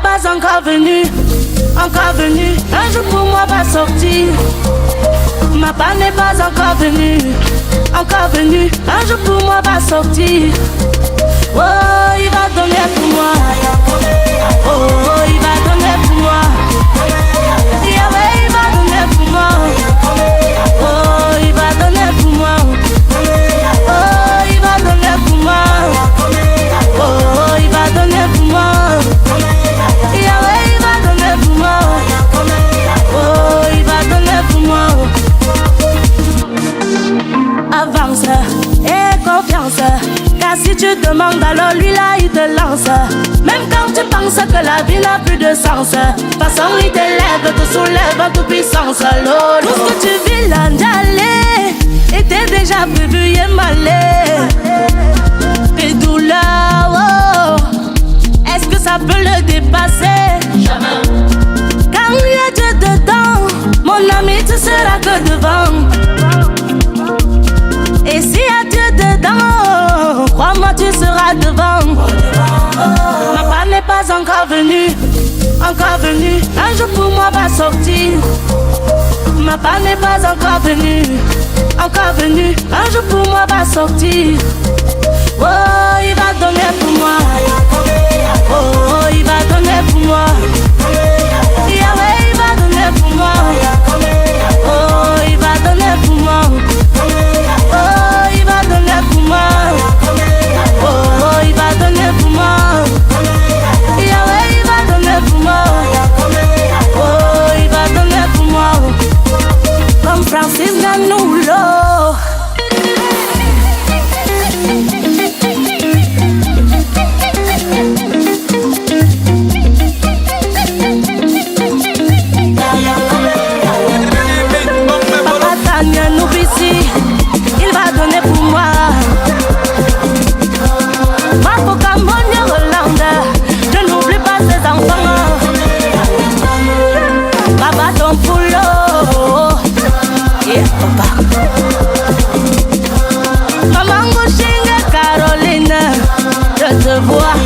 pas encore venu, encore venu. Un jour pour moi va sortir. Ma part n'est pas encore venue, encore venue. Un jour pour moi va sortir. Oh, il va donner pour moi. Oh, oh, il va donner pour moi. Yahweh, il va donner pour moi. Oh, il va donner pour moi. Oh, il va donner pour moi. Oh, il va donner pour moi. Yahweh, il va donner pour moi. Oh, il va donner pour moi. Avance et confiance, car si tu demandes alors lui là il te lance. Même quand tu penses que la vie n'a plus de sens, façon il t'élève, te soulève en toute puissance. Tout ce que tu vis là d'aller était déjà prévu et malé. Tes douleurs, oh, est-ce que ça peut le dépasser? Jamais. Quand il y a Dieu dedans, mon ami tu seras que devant. Et s'il y a Dieu dedans, crois-moi tu seras devant. Ma part n'est pas encore venue, encore venue. Un jour pour moi va sortir. Ma part n'est pas encore venue, encore venue. Un jour pour moi va sortir. Oh, il va donner pour moi. Oh, oh, il va donner pour moi. Yahweh, il va donner pour moi. Oh, il va donner pour moi. Oh, il va donner pour moi. Oh, oh, il va donner pour moi. Yahweh, il va donner pour moi. Oh, il va donner pour moi. Comme Francis Nanoulo. Il va donner pour moi. Marco Camogne Hollande, ne n'oublie pas ses enfants. Baba ton poulot, yeah papa. Maman Gouchinga Caroline, je te vois.